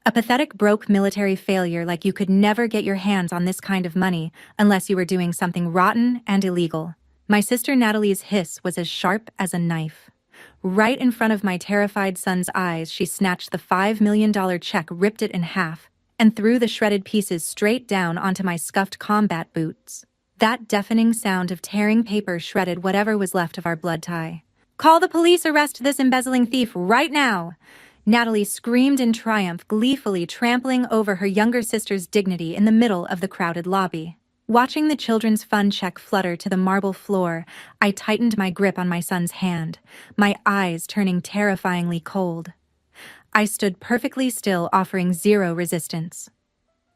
A pathetic broke military failure like you could never get your hands on this kind of money unless you were doing something rotten and illegal. My sister Natalie's hiss was as sharp as a knife. Right in front of my terrified son's eyes, she snatched the $5 million check, ripped it in half, and threw the shredded pieces straight down onto my scuffed combat boots. That deafening sound of tearing paper shredded whatever was left of our blood tie. "Call the police, arrest this embezzling thief right now!" Natalie screamed in triumph, gleefully trampling over her younger sister's dignity in the middle of the crowded lobby. Watching the children's fun check flutter to the marble floor, I tightened my grip on my son's hand, my eyes turning terrifyingly cold. I stood perfectly still, offering zero resistance.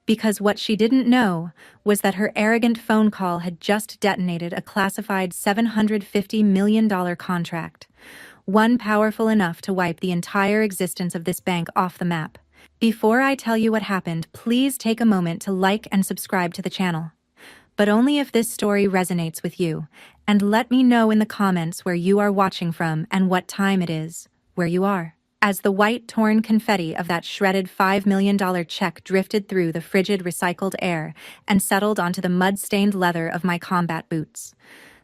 Because what she didn't know was that her arrogant phone call had just detonated a classified $750 million contract, one powerful enough to wipe the entire existence of this bank off the map. Before I tell you what happened, please take a moment to like and subscribe to the channel. But only if this story resonates with you, and let me know in the comments where you are watching from and what time it is, where you are. As the white, torn confetti of that shredded $5 million check drifted through the frigid, recycled air and settled onto the mud-stained leather of my combat boots,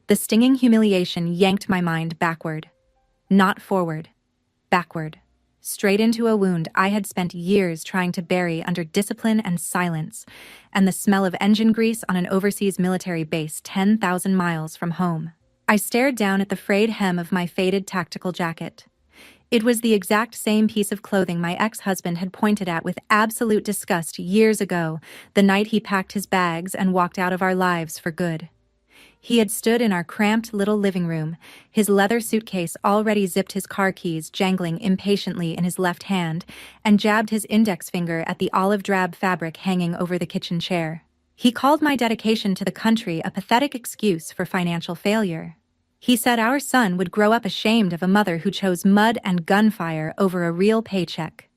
the stinging humiliation yanked my mind backward. Not forward. Backward. Straight into a wound I had spent years trying to bury under discipline and silence, and the smell of engine grease on an overseas military base 10,000 miles from home. I stared down at the frayed hem of my faded tactical jacket. It was the exact same piece of clothing my ex-husband had pointed at with absolute disgust years ago, the night he packed his bags and walked out of our lives for good. He had stood in our cramped little living room, his leather suitcase already zipped, his car keys jangling impatiently in his left hand, and jabbed his index finger at the olive drab fabric hanging over the kitchen chair. He called my dedication to the country a pathetic excuse for financial failure. He said our son would grow up ashamed of a mother who chose mud and gunfire over a real paycheck.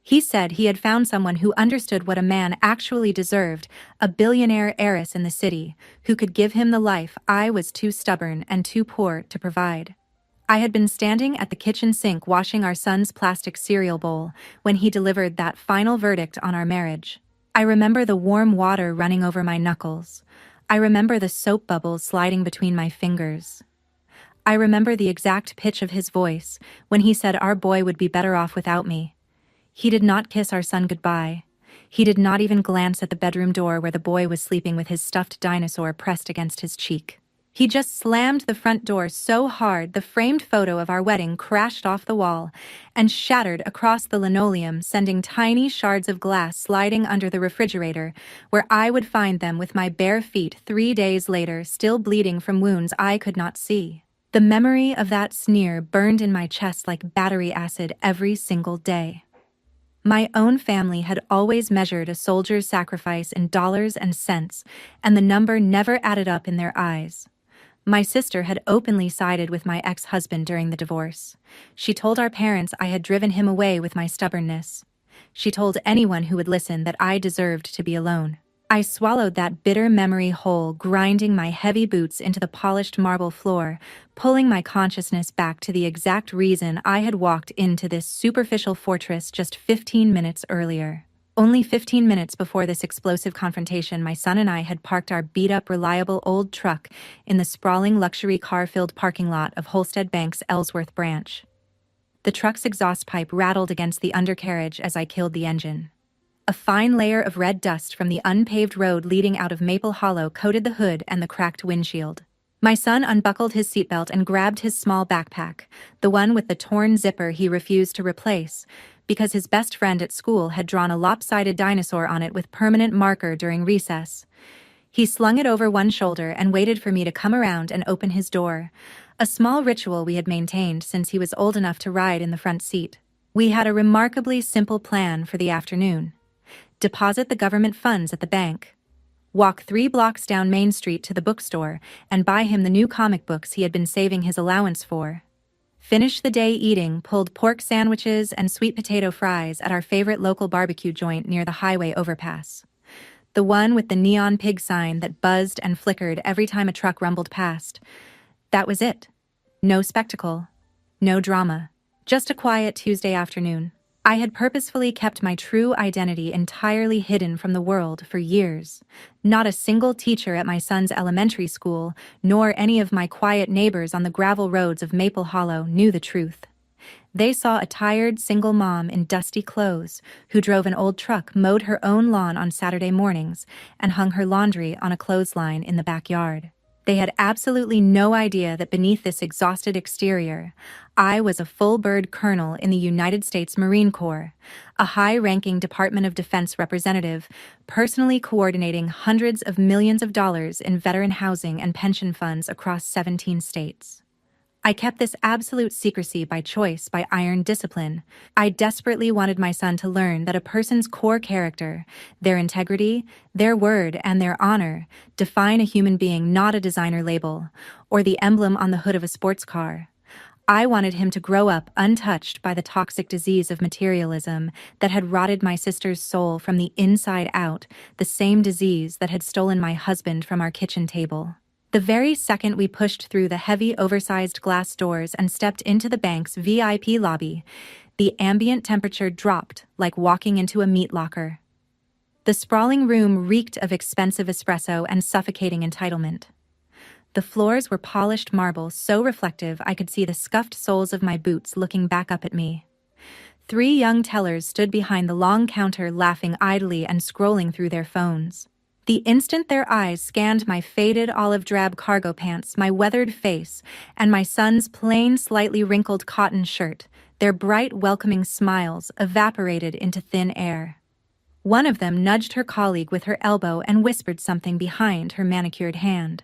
He said he had found someone who understood what a man actually deserved, a billionaire heiress in the city, who could give him the life I was too stubborn and too poor to provide. I had been standing at the kitchen sink washing our son's plastic cereal bowl when he delivered that final verdict on our marriage. I remember the warm water running over my knuckles. I remember the soap bubbles sliding between my fingers. I remember the exact pitch of his voice when he said our boy would be better off without me. He did not kiss our son goodbye. He did not even glance at the bedroom door where the boy was sleeping with his stuffed dinosaur pressed against his cheek. He just slammed the front door so hard the framed photo of our wedding crashed off the wall and shattered across the linoleum, sending tiny shards of glass sliding under the refrigerator, where I would find them with my bare feet 3 days later, still bleeding from wounds I could not see. The memory of that sneer burned in my chest like battery acid every single day. My own family had always measured a soldier's sacrifice in dollars and cents, and the number never added up in their eyes. My sister had openly sided with my ex-husband during the divorce. She told our parents I had driven him away with my stubbornness. She told anyone who would listen that I deserved to be alone. I swallowed that bitter memory whole, grinding my heavy boots into the polished marble floor, pulling my consciousness back to the exact reason I had walked into this superficial fortress just 15 minutes earlier. Only 15 minutes before this explosive confrontation, my son and I had parked our beat-up, reliable old truck in the sprawling luxury car-filled parking lot of Holstead Bank's Ellsworth branch. The truck's exhaust pipe rattled against the undercarriage as I killed the engine. A fine layer of red dust from the unpaved road leading out of Maple Hollow coated the hood and the cracked windshield. My son unbuckled his seatbelt and grabbed his small backpack, the one with the torn zipper he refused to replace, because his best friend at school had drawn a lopsided dinosaur on it with permanent marker during recess. He slung it over one shoulder and waited for me to come around and open his door, a small ritual we had maintained since he was old enough to ride in the front seat. We had a remarkably simple plan for the afternoon. Deposit the government funds at the bank, walk 3 blocks down Main Street to the bookstore, and buy him the new comic books he had been saving his allowance for. Finish the day eating pulled pork sandwiches and sweet potato fries at our favorite local barbecue joint near the highway overpass. The one with the neon pig sign that buzzed and flickered every time a truck rumbled past. That was it. No spectacle. No drama. Just a quiet Tuesday afternoon. I had purposefully kept my true identity entirely hidden from the world for years. Not a single teacher at my son's elementary school, nor any of my quiet neighbors on the gravel roads of Maple Hollow knew the truth. They saw a tired single mom in dusty clothes who drove an old truck, mowed her own lawn on Saturday mornings, and hung her laundry on a clothesline in the backyard. They had absolutely no idea that beneath this exhausted exterior, I was a full-bird colonel in the United States Marine Corps, a high-ranking Department of Defense representative, personally coordinating hundreds of millions of dollars in veteran housing and pension funds across 17 states. I kept this absolute secrecy by choice, by iron discipline. I desperately wanted my son to learn that a person's core character, their integrity, their word, and their honor define a human being, not a designer label, or the emblem on the hood of a sports car. I wanted him to grow up untouched by the toxic disease of materialism that had rotted my sister's soul from the inside out, the same disease that had stolen my husband from our kitchen table. The very second we pushed through the heavy, oversized glass doors and stepped into the bank's VIP lobby, the ambient temperature dropped like walking into a meat locker. The sprawling room reeked of expensive espresso and suffocating entitlement. The floors were polished marble, so reflective I could see the scuffed soles of my boots looking back up at me. 3 young tellers stood behind the long counter, laughing idly and scrolling through their phones. The instant their eyes scanned my faded olive-drab cargo pants, my weathered face, and my son's plain, slightly wrinkled cotton shirt, their bright, welcoming smiles evaporated into thin air. One of them nudged her colleague with her elbow and whispered something behind her manicured hand.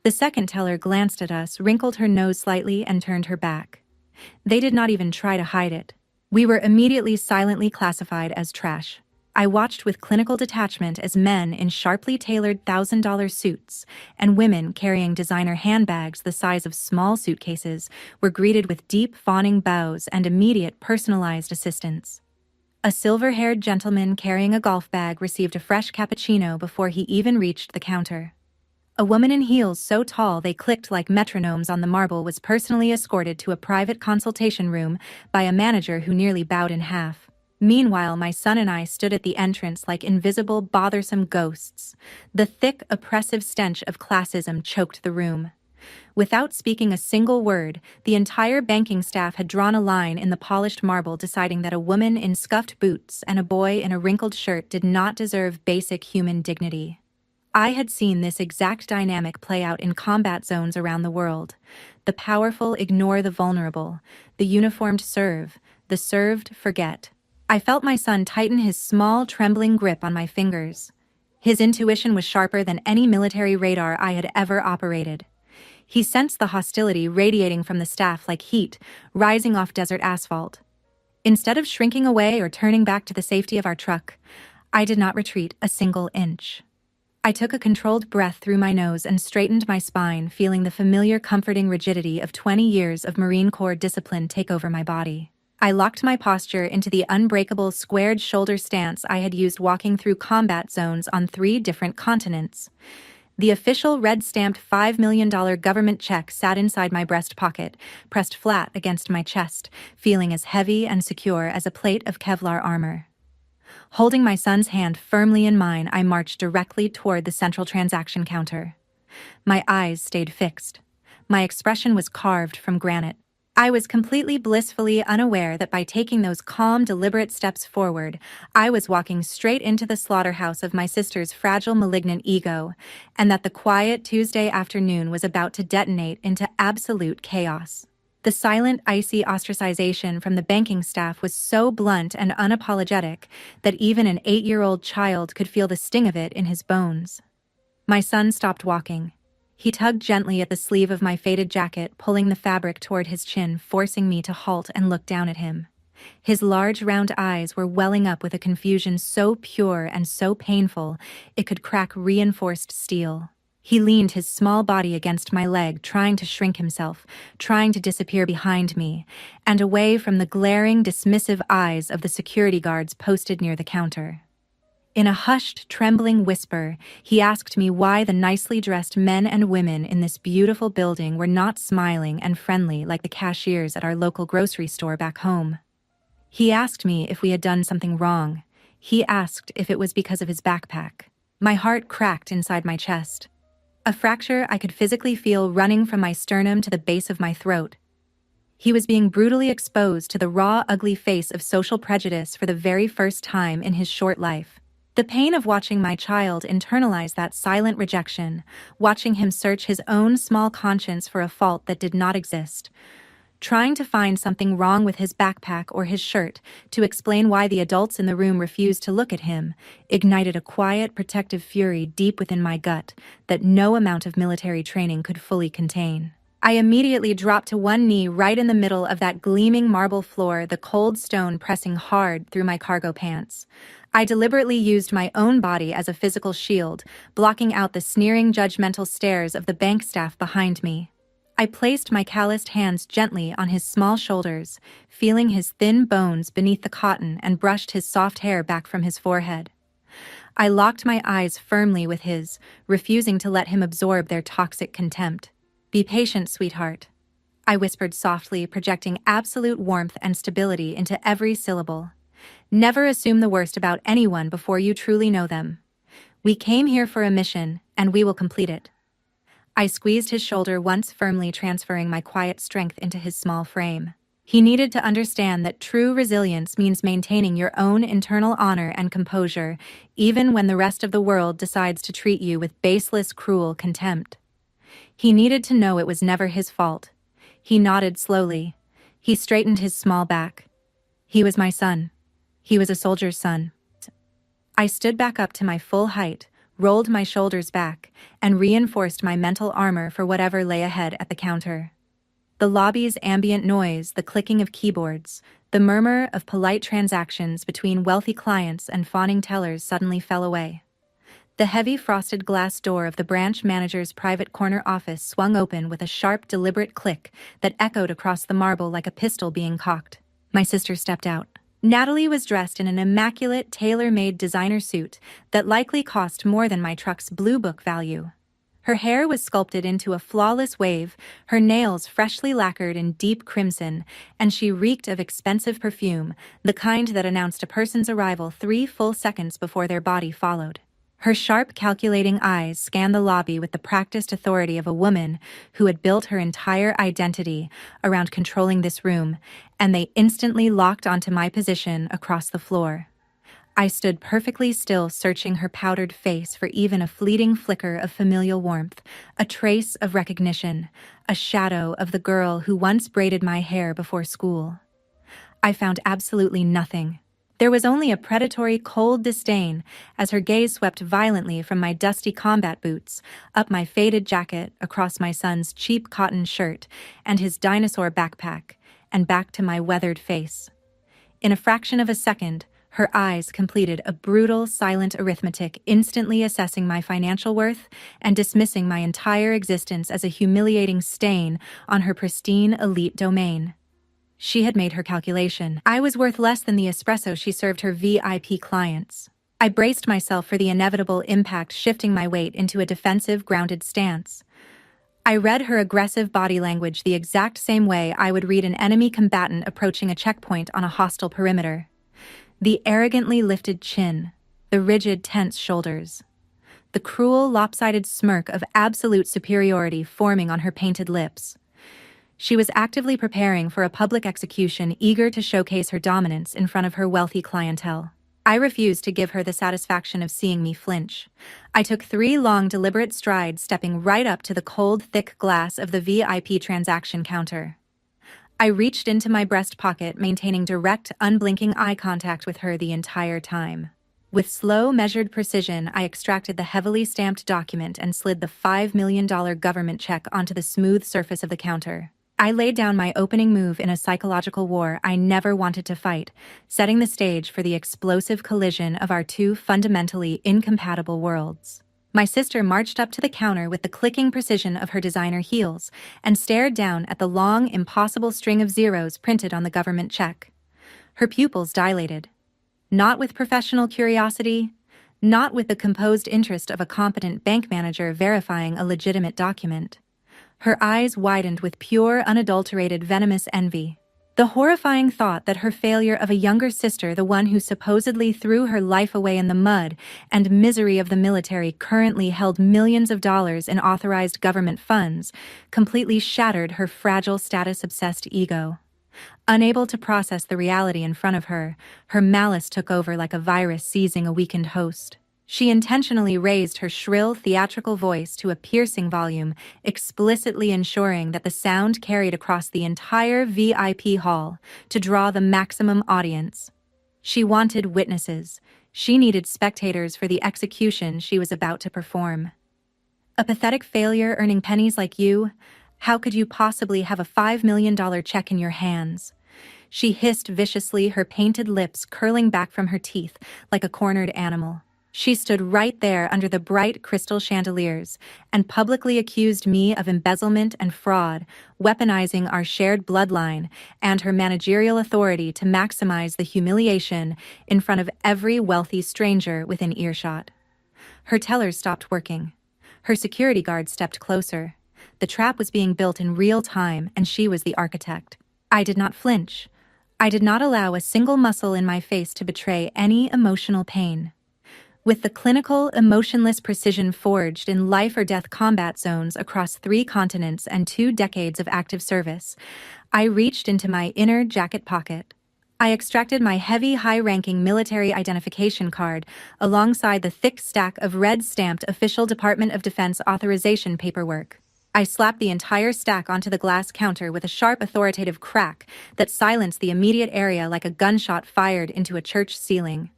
The second teller glanced at us, wrinkled her nose slightly, and turned her back. They did not even try to hide it. We were immediately silently classified as trash. I watched with clinical detachment as men in sharply tailored $1,000 suits and women carrying designer handbags the size of small suitcases were greeted with deep, fawning bows and immediate personalized assistance. A silver-haired gentleman carrying a golf bag received a fresh cappuccino before he even reached the counter. A woman in heels so tall they clicked like metronomes on the marble was personally escorted to a private consultation room by a manager who nearly bowed in half. Meanwhile, my son and I stood at the entrance like invisible, bothersome ghosts. The thick, oppressive stench of classism choked the room. Without speaking a single word, the entire banking staff had drawn a line in the polished marble, deciding that a woman in scuffed boots and a boy in a wrinkled shirt did not deserve basic human dignity. I had seen this exact dynamic play out in combat zones around the world. The powerful ignore the vulnerable, the uniformed serve, the served forget. I felt my son tighten his small, trembling grip on my fingers. His intuition was sharper than any military radar I had ever operated. He sensed the hostility radiating from the staff like heat, rising off desert asphalt. Instead of shrinking away or turning back to the safety of our truck, I did not retreat a single inch. I took a controlled breath through my nose and straightened my spine, feeling the familiar comforting rigidity of 20 years of Marine Corps discipline take over my body. I locked my posture into the unbreakable squared shoulder stance I had used walking through combat zones on 3 different continents. The official red-stamped $5 million government check sat inside my breast pocket, pressed flat against my chest, feeling as heavy and secure as a plate of Kevlar armor. Holding my son's hand firmly in mine, I marched directly toward the central transaction counter. My eyes stayed fixed. My expression was carved from granite. I was completely blissfully unaware that by taking those calm, deliberate steps forward, I was walking straight into the slaughterhouse of my sister's fragile, malignant ego, and that the quiet Tuesday afternoon was about to detonate into absolute chaos. The silent, icy ostracization from the banking staff was so blunt and unapologetic that even an 8-year-old child could feel the sting of it in his bones. My son stopped walking. He tugged gently at the sleeve of my faded jacket, pulling the fabric toward his chin, forcing me to halt and look down at him. His large, round eyes were welling up with a confusion so pure and so painful it could crack reinforced steel. He leaned his small body against my leg, trying to shrink himself, trying to disappear behind me, and away from the glaring, dismissive eyes of the security guards posted near the counter. In a hushed, trembling whisper, he asked me why the nicely dressed men and women in this beautiful building were not smiling and friendly like the cashiers at our local grocery store back home. He asked me if we had done something wrong. He asked if it was because of his backpack. My heart cracked inside my chest. A fracture I could physically feel running from my sternum to the base of my throat. He was being brutally exposed to the raw, ugly face of social prejudice for the very first time in his short life. The pain of watching my child internalize that silent rejection, watching him search his own small conscience for a fault that did not exist, trying to find something wrong with his backpack or his shirt to explain why the adults in the room refused to look at him, ignited a quiet, protective fury deep within my gut that no amount of military training could fully contain. I immediately dropped to one knee right in the middle of that gleaming marble floor, the cold stone pressing hard through my cargo pants. I deliberately used my own body as a physical shield, blocking out the sneering, judgmental stares of the bank staff behind me. I placed my calloused hands gently on his small shoulders, feeling his thin bones beneath the cotton, and brushed his soft hair back from his forehead. I locked my eyes firmly with his, refusing to let him absorb their toxic contempt. "Be patient, sweetheart," I whispered softly, projecting absolute warmth and stability into every syllable. "Never assume the worst about anyone before you truly know them. We came here for a mission, and we will complete it." I squeezed his shoulder once, firmly transferring my quiet strength into his small frame. He needed to understand that true resilience means maintaining your own internal honor and composure, even when the rest of the world decides to treat you with baseless, cruel contempt. He needed to know it was never his fault. He nodded slowly. He straightened his small back. He was my son. He was a soldier's son. I stood back up to my full height, rolled my shoulders back, and reinforced my mental armor for whatever lay ahead at the counter. The lobby's ambient noise, the clicking of keyboards, the murmur of polite transactions between wealthy clients and fawning tellers suddenly fell away. The heavy frosted glass door of the branch manager's private corner office swung open with a sharp, deliberate click that echoed across the marble like a pistol being cocked. My sister stepped out. Natalie was dressed in an immaculate, tailor-made designer suit that likely cost more than my truck's Blue Book value. Her hair was sculpted into a flawless wave, her nails freshly lacquered in deep crimson, and she reeked of expensive perfume, the kind that announced a person's arrival 3 full seconds before their body followed. Her sharp, calculating eyes scanned the lobby with the practiced authority of a woman who had built her entire identity around controlling this room, and they instantly locked onto my position across the floor. I stood perfectly still, searching her powdered face for even a fleeting flicker of familial warmth, a trace of recognition, a shadow of the girl who once braided my hair before school. I found absolutely nothing. There was only a predatory, cold disdain as her gaze swept violently from my dusty combat boots, up my faded jacket, across my son's cheap cotton shirt and his dinosaur backpack, and back to my weathered face. In a fraction of a second, her eyes completed a brutal, silent arithmetic, instantly assessing my financial worth and dismissing my entire existence as a humiliating stain on her pristine, elite domain. She had made her calculation. I was worth less than the espresso she served her VIP clients. I braced myself for the inevitable impact, shifting my weight into a defensive, grounded stance. I read her aggressive body language the exact same way I would read an enemy combatant approaching a checkpoint on a hostile perimeter. The arrogantly lifted chin, the rigid, tense shoulders, the cruel, lopsided smirk of absolute superiority forming on her painted lips. She was actively preparing for a public execution, eager to showcase her dominance in front of her wealthy clientele. I refused to give her the satisfaction of seeing me flinch. I took 3 long, deliberate strides, stepping right up to the cold, thick glass of the VIP transaction counter. I reached into my breast pocket, maintaining direct, unblinking eye contact with her the entire time. With slow, measured precision, I extracted the heavily stamped document and slid the $5 million government check onto the smooth surface of the counter. I laid down my opening move in a psychological war I never wanted to fight, setting the stage for the explosive collision of our 2 fundamentally incompatible worlds. My sister marched up to the counter with the clicking precision of her designer heels and stared down at the long, impossible string of zeros printed on the government check. Her pupils dilated. Not with professional curiosity, not with the composed interest of a competent bank manager verifying a legitimate document. Her eyes widened with pure, unadulterated, venomous envy. The horrifying thought that her failure of a younger sister, the one who supposedly threw her life away in the mud and misery of the military, currently held millions of dollars in authorized government funds, completely shattered her fragile status-obsessed ego. Unable to process the reality in front of her, her malice took over like a virus seizing a weakened host. She intentionally raised her shrill, theatrical voice to a piercing volume, explicitly ensuring that the sound carried across the entire VIP hall to draw the maximum audience. She wanted witnesses. She needed spectators for the execution she was about to perform. A pathetic failure earning pennies like you? How could you possibly have a $5 million check in your hands? She hissed viciously, her painted lips curling back from her teeth like a cornered animal. She stood right there under the bright crystal chandeliers and publicly accused me of embezzlement and fraud, weaponizing our shared bloodline and her managerial authority to maximize the humiliation in front of every wealthy stranger within earshot. Her tellers stopped working. Her security guard stepped closer. The trap was being built in real time, and she was the architect. I did not flinch. I did not allow a single muscle in my face to betray any emotional pain. With the clinical, emotionless precision forged in life-or-death combat zones across 3 continents and 2 decades of active service, I reached into my inner jacket pocket. I extracted my heavy, high-ranking military identification card alongside the thick stack of red-stamped official Department of Defense authorization paperwork. I slapped the entire stack onto the glass counter with a sharp, authoritative crack that silenced the immediate area like a gunshot fired into a church ceiling.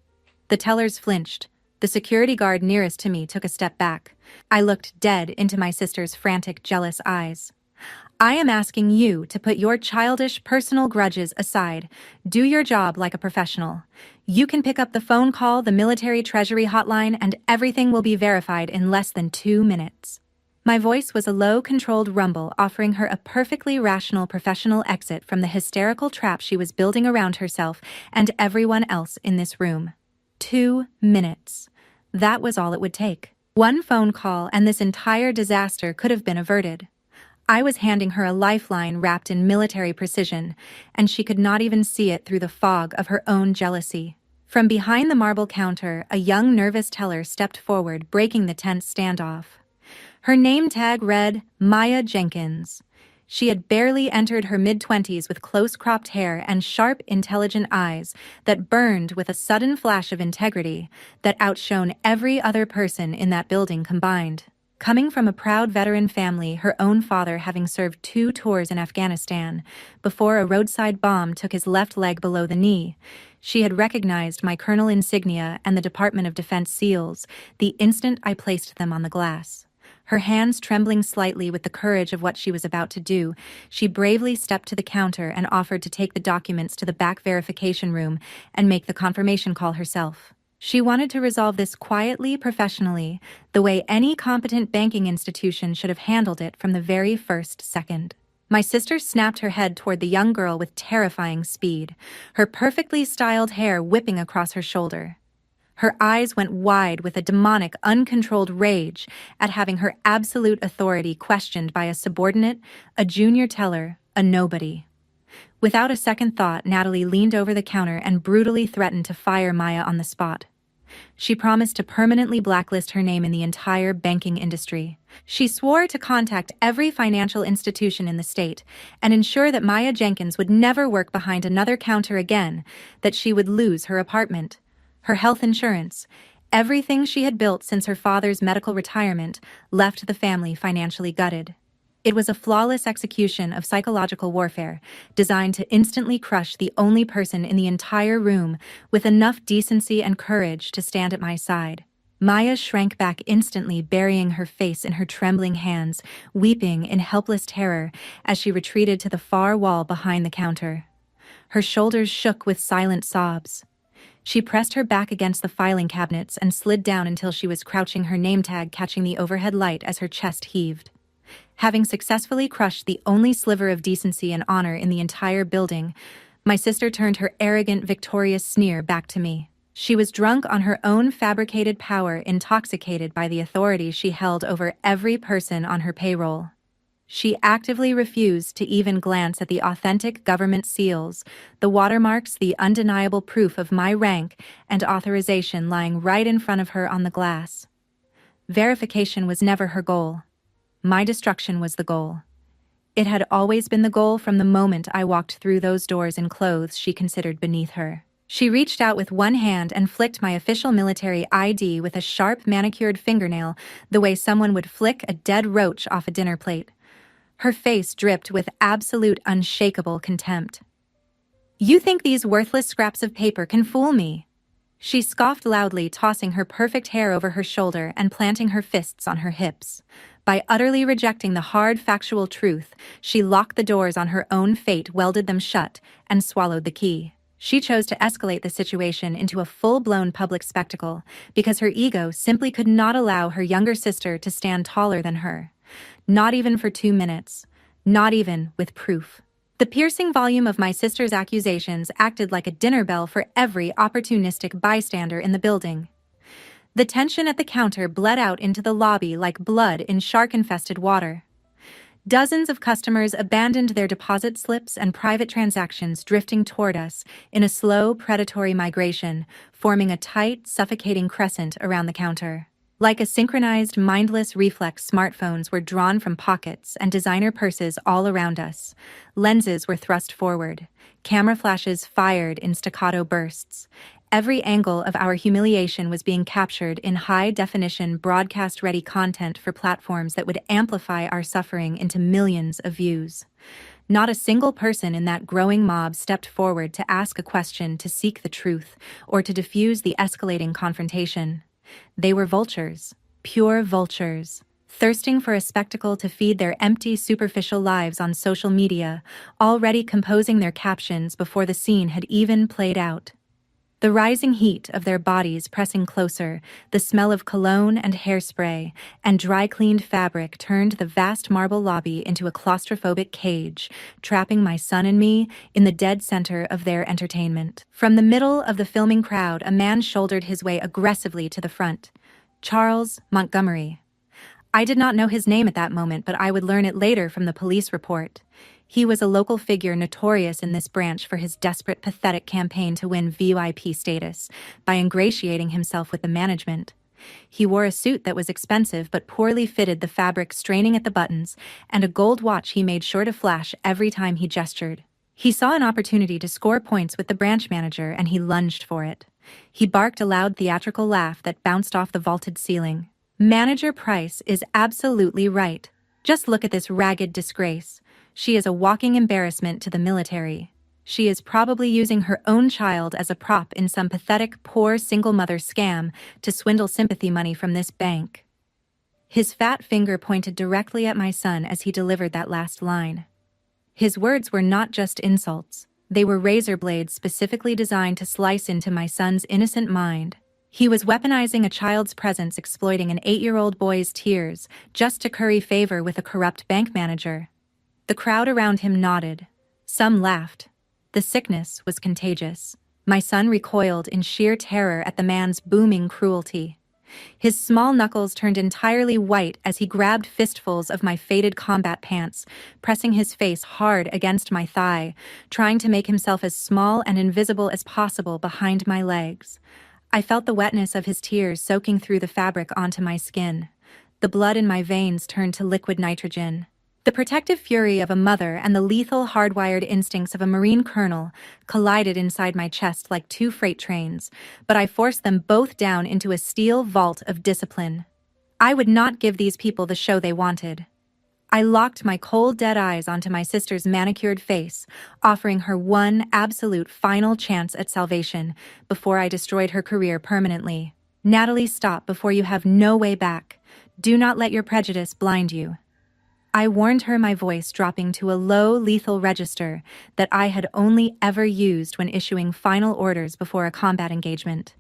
The tellers flinched. The security guard nearest to me took a step back. I looked dead into my sister's frantic, jealous eyes. I am asking you to put your childish personal grudges aside. Do your job like a professional. You can pick up the phone, call the military treasury hotline, and everything will be verified in less than 2 minutes. My voice was a low, controlled rumble, offering her a perfectly rational professional exit from the hysterical trap she was building around herself and everyone else in this room. 2 minutes. That was all it would take. One phone call and this entire disaster could have been averted. I was handing her a lifeline wrapped in military precision, and she could not even see it through the fog of her own jealousy. From behind the marble counter, a young, nervous teller stepped forward, breaking the tense standoff. Her name tag read Maya Jenkins. She had barely entered her mid-20s with close-cropped hair and sharp, intelligent eyes that burned with a sudden flash of integrity that outshone every other person in that building combined. Coming from a proud veteran family, her own father having served 2 tours in Afghanistan before a roadside bomb took his left leg below the knee, she had recognized my colonel insignia and the Department of Defense seals the instant I placed them on the glass. Her hands trembling slightly with the courage of what she was about to do, she bravely stepped to the counter and offered to take the documents to the back verification room and make the confirmation call herself. She wanted to resolve this quietly, professionally, the way any competent banking institution should have handled it from the very first second. My sister snapped her head toward the young girl with terrifying speed, her perfectly styled hair whipping across her shoulder. Her eyes went wide with a demonic, uncontrolled rage at having her absolute authority questioned by a subordinate, a junior teller, a nobody. Without a second thought, Natalie leaned over the counter and brutally threatened to fire Maya on the spot. She promised to permanently blacklist her name in the entire banking industry. She swore to contact every financial institution in the state and ensure that Maya Jenkins would never work behind another counter again, that she would lose her apartment, her health insurance, everything she had built since her father's medical retirement left the family financially gutted. It was a flawless execution of psychological warfare, designed to instantly crush the only person in the entire room with enough decency and courage to stand at my side. Maya shrank back instantly, burying her face in her trembling hands, weeping in helpless terror as she retreated to the far wall behind the counter. Her shoulders shook with silent sobs. She pressed her back against the filing cabinets and slid down until she was crouching, her name tag catching the overhead light as her chest heaved. Having successfully crushed the only sliver of decency and honor in the entire building, my sister turned her arrogant, victorious sneer back to me. She was drunk on her own fabricated power, intoxicated by the authority she held over every person on her payroll. She actively refused to even glance at the authentic government seals, the watermarks, the undeniable proof of my rank and authorization lying right in front of her on the glass. Verification was never her goal. My destruction was the goal. It had always been the goal from the moment I walked through those doors in clothes she considered beneath her. She reached out with one hand and flicked my official military ID with a sharp, manicured fingernail, the way someone would flick a dead roach off a dinner plate. Her face dripped with absolute unshakable contempt. "You think these worthless scraps of paper can fool me?" She scoffed loudly, tossing her perfect hair over her shoulder and planting her fists on her hips. By utterly rejecting the hard, factual truth, she locked the doors on her own fate, welded them shut, and swallowed the key. She chose to escalate the situation into a full-blown public spectacle because her ego simply could not allow her younger sister to stand taller than her. Not even for 2 minutes. Not even with proof. The piercing volume of my sister's accusations acted like a dinner bell for every opportunistic bystander in the building. The tension at the counter bled out into the lobby like blood in shark-infested water. Dozens of customers abandoned their deposit slips and private transactions, drifting toward us in a slow, predatory migration, forming a tight, suffocating crescent around the counter. Like a synchronized, mindless reflex, smartphones were drawn from pockets and designer purses all around us. Lenses were thrust forward. Camera flashes fired in staccato bursts. Every angle of our humiliation was being captured in high-definition, broadcast-ready content for platforms that would amplify our suffering into millions of views. Not a single person in that growing mob stepped forward to ask a question, to seek the truth, or to diffuse the escalating confrontation. They were vultures, pure vultures, thirsting for a spectacle to feed their empty, superficial lives on social media, already composing their captions before the scene had even played out. The rising heat of their bodies pressing closer, the smell of cologne and hairspray, and dry-cleaned fabric turned the vast marble lobby into a claustrophobic cage, trapping my son and me in the dead center of their entertainment. From the middle of the filming crowd, a man shouldered his way aggressively to the front. Charles Montgomery. I did not know his name at that moment, but I would learn it later from the police report. He was a local figure notorious in this branch for his desperate, pathetic campaign to win VIP status by ingratiating himself with the management. He wore a suit that was expensive but poorly fitted, the fabric straining at the buttons, and a gold watch he made sure to flash every time he gestured. He saw an opportunity to score points with the branch manager, and he lunged for it. He barked a loud, theatrical laugh that bounced off the vaulted ceiling. "Manager Price is absolutely right. Just look at this ragged disgrace. She is a walking embarrassment to the military. She is probably using her own child as a prop in some pathetic, poor single-mother scam to swindle sympathy money from this bank." His fat finger pointed directly at my son as he delivered that last line. His words were not just insults. They were razor blades specifically designed to slice into my son's innocent mind. He was weaponizing a child's presence, exploiting an 8-year-old boy's tears just to curry favor with a corrupt bank manager. The crowd around him nodded. Some laughed. The sickness was contagious. My son recoiled in sheer terror at the man's booming cruelty. His small knuckles turned entirely white as he grabbed fistfuls of my faded combat pants, pressing his face hard against my thigh, trying to make himself as small and invisible as possible behind my legs. I felt the wetness of his tears soaking through the fabric onto my skin. The blood in my veins turned to liquid nitrogen. The protective fury of a mother and the lethal, hardwired instincts of a Marine colonel collided inside my chest like two freight trains, but I forced them both down into a steel vault of discipline. I would not give these people the show they wanted. I locked my cold, dead eyes onto my sister's manicured face, offering her one absolute final chance at salvation before I destroyed her career permanently. "Natalie, stop before you have no way back. Do not let your prejudice blind you." I warned her, my voice dropping to a low, lethal register that I had only ever used when issuing final orders before a combat engagement.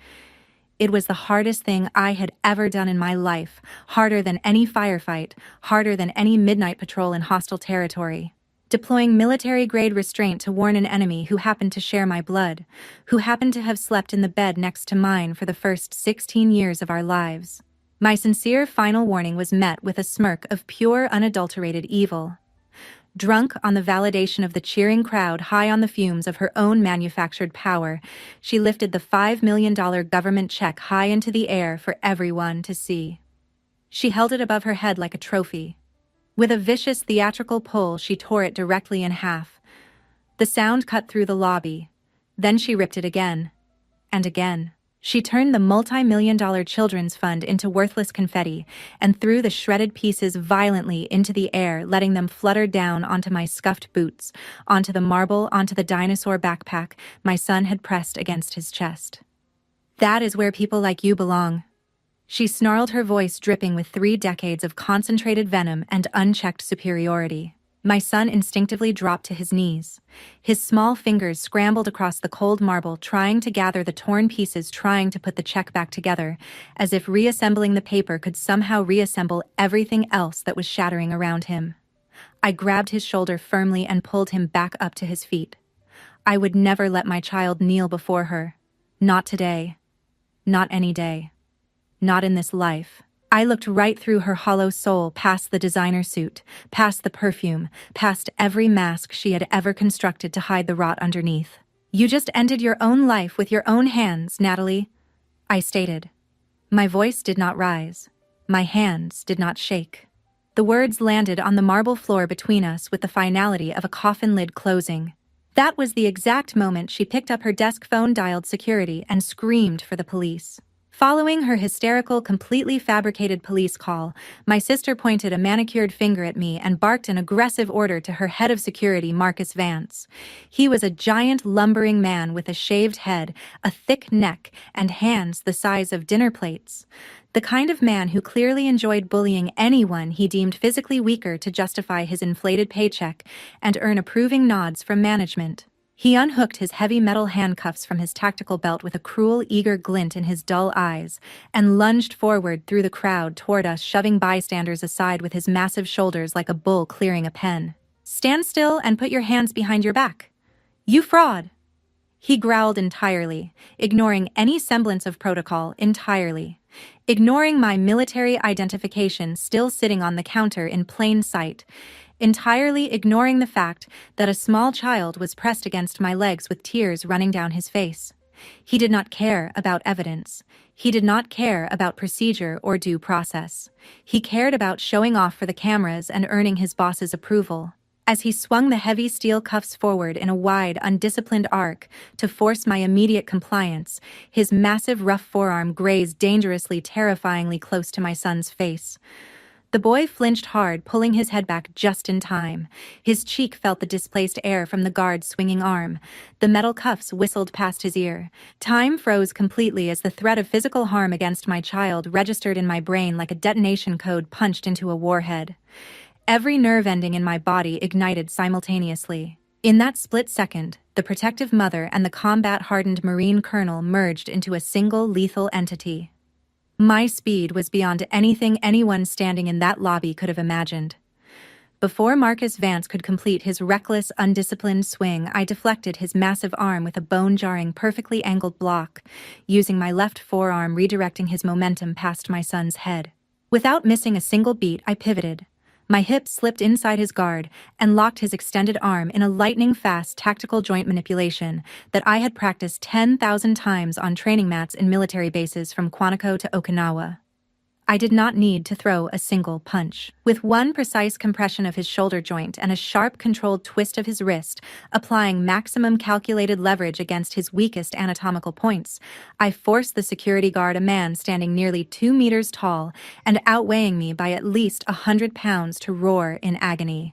It was the hardest thing I had ever done in my life, harder than any firefight, harder than any midnight patrol in hostile territory. Deploying military-grade restraint to warn an enemy who happened to share my blood, who happened to have slept in the bed next to mine for the first 16 years of our lives. My sincere final warning was met with a smirk of pure, unadulterated evil. Drunk on the validation of the cheering crowd, high on the fumes of her own manufactured power, she lifted the $5 million government check high into the air for everyone to see. She held it above her head like a trophy. With a vicious theatrical pull, she tore it directly in half. The sound cut through the lobby. Then she ripped it again. And again. She turned the multi-million-dollar children's fund into worthless confetti and threw the shredded pieces violently into the air, letting them flutter down onto my scuffed boots, onto the marble, onto the dinosaur backpack my son had pressed against his chest. "That is where people like you belong." She snarled, her voice dripping with 3 decades of concentrated venom and unchecked superiority. My son instinctively dropped to his knees. His small fingers scrambled across the cold marble, trying to gather the torn pieces, trying to put the check back together, as if reassembling the paper could somehow reassemble everything else that was shattering around him. I grabbed his shoulder firmly and pulled him back up to his feet. I would never let my child kneel before her. Not today. Not any day. Not in this life. I looked right through her hollow soul, past the designer suit, past the perfume, past every mask she had ever constructed to hide the rot underneath. "You just ended your own life with your own hands, Natalie," I stated. My voice did not rise. My hands did not shake. The words landed on the marble floor between us with the finality of a coffin lid closing. That was the exact moment she picked up her desk phone, dialed security, and screamed for the police. Following her hysterical, completely fabricated police call, my sister pointed a manicured finger at me and barked an aggressive order to her head of security, Marcus Vance. He was a giant, lumbering man with a shaved head, a thick neck, and hands the size of dinner plates. The kind of man who clearly enjoyed bullying anyone he deemed physically weaker to justify his inflated paycheck and earn approving nods from management. He unhooked his heavy metal handcuffs from his tactical belt with a cruel, eager glint in his dull eyes, and lunged forward through the crowd toward us, shoving bystanders aside with his massive shoulders like a bull clearing a pen. "Stand still and put your hands behind your back. You fraud!" He growled entirely, ignoring any semblance of protocol entirely. Ignoring my military identification still sitting on the counter in plain sight. Entirely ignoring the fact that a small child was pressed against my legs with tears running down his face. He did not care about evidence. He did not care about procedure or due process. He cared about showing off for the cameras and earning his boss's approval. As he swung the heavy steel cuffs forward in a wide, undisciplined arc to force my immediate compliance, his massive, rough forearm grazed dangerously, terrifyingly close to my son's face. The boy flinched hard, pulling his head back just in time. His cheek felt the displaced air from the guard's swinging arm. The metal cuffs whistled past his ear. Time froze completely as the threat of physical harm against my child registered in my brain like a detonation code punched into a warhead. Every nerve ending in my body ignited simultaneously. In that split second, the protective mother and the combat-hardened Marine colonel merged into a single lethal entity. My speed was beyond anything anyone standing in that lobby could have imagined. Before Marcus Vance could complete his reckless, undisciplined swing, I deflected his massive arm with a bone-jarring, perfectly angled block, using my left forearm redirecting his momentum past my son's head. Without missing a single beat, I pivoted. My hip slipped inside his guard and locked his extended arm in a lightning-fast tactical joint manipulation that I had practiced 10,000 times on training mats in military bases from Quantico to Okinawa. I did not need to throw a single punch. With one precise compression of his shoulder joint and a sharp, controlled twist of his wrist, applying maximum calculated leverage against his weakest anatomical points, I forced the security guard, a man standing nearly 2 meters tall and outweighing me by at least 100 pounds, to roar in agony.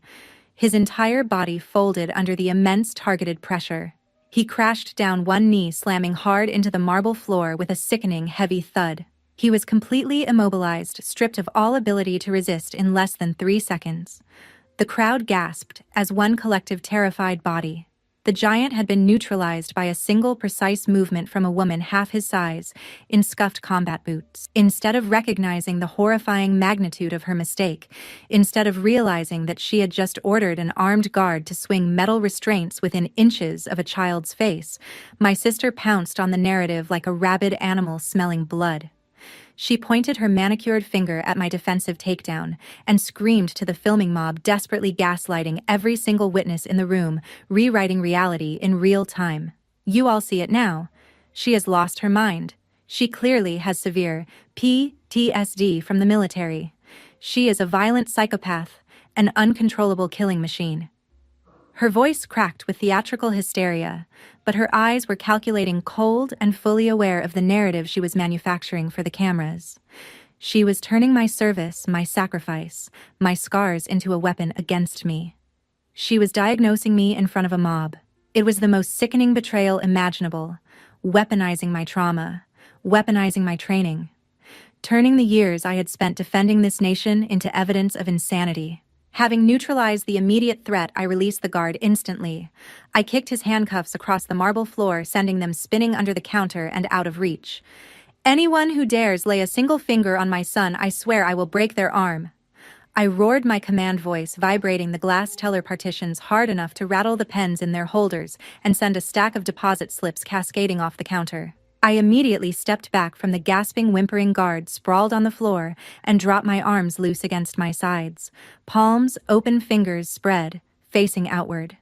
His entire body folded under the immense targeted pressure. He crashed down one knee, slamming hard into the marble floor with a sickening, heavy thud. He was completely immobilized, stripped of all ability to resist in less than 3 seconds. The crowd gasped as one collective, terrified body. The giant had been neutralized by a single precise movement from a woman half his size, in scuffed combat boots. Instead of recognizing the horrifying magnitude of her mistake, instead of realizing that she had just ordered an armed guard to swing metal restraints within inches of a child's face, my sister pounced on the narrative like a rabid animal smelling blood. She pointed her manicured finger at my defensive takedown and screamed to the filming mob, desperately gaslighting every single witness in the room, rewriting reality in real time. You all see it now. She has lost her mind. She clearly has severe PTSD from the military. She is a violent psychopath, an uncontrollable killing machine. Her voice cracked with theatrical hysteria, but her eyes were calculating, cold and fully aware of the narrative she was manufacturing for the cameras. She was turning my service, my sacrifice, my scars into a weapon against me. She was diagnosing me in front of a mob. It was the most sickening betrayal imaginable, weaponizing my trauma, weaponizing my training, turning the years I had spent defending this nation into evidence of insanity. Having neutralized the immediate threat, I released the guard instantly. I kicked his handcuffs across the marble floor, sending them spinning under the counter and out of reach. Anyone who dares lay a single finger on my son, I swear I will break their arm. I roared, my command voice vibrating the glass teller partitions hard enough to rattle the pens in their holders and send a stack of deposit slips cascading off the counter. I immediately stepped back from the gasping, whimpering guard sprawled on the floor and dropped my arms loose against my sides, palms open, fingers spread, facing outward.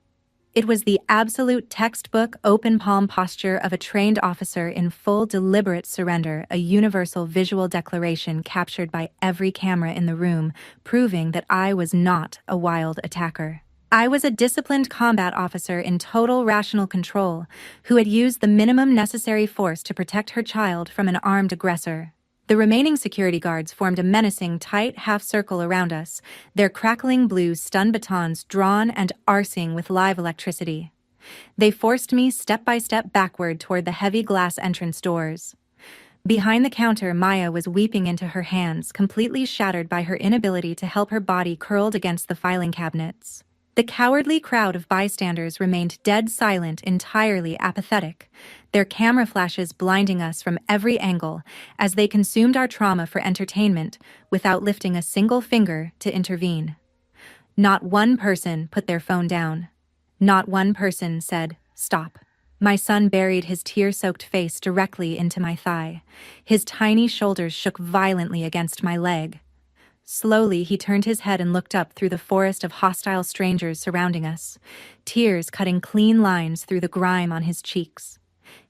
It was the absolute textbook open palm posture of a trained officer in full deliberate surrender, a universal visual declaration captured by every camera in the room, proving that I was not a wild attacker. I was a disciplined combat officer in total rational control, who had used the minimum necessary force to protect her child from an armed aggressor. The remaining security guards formed a menacing, tight half-circle around us, their crackling blue stun batons drawn and arcing with live electricity. They forced me step by step backward toward the heavy glass entrance doors. Behind the counter, Maya was weeping into her hands, completely shattered by her inability to help her body curled against the filing cabinets. The cowardly crowd of bystanders remained dead silent, entirely apathetic, their camera flashes blinding us from every angle as they consumed our trauma for entertainment without lifting a single finger to intervene. Not one person put their phone down. Not one person said, "Stop." My son buried his tear-soaked face directly into my thigh. His tiny shoulders shook violently against my leg. Slowly, he turned his head and looked up through the forest of hostile strangers surrounding us, tears cutting clean lines through the grime on his cheeks.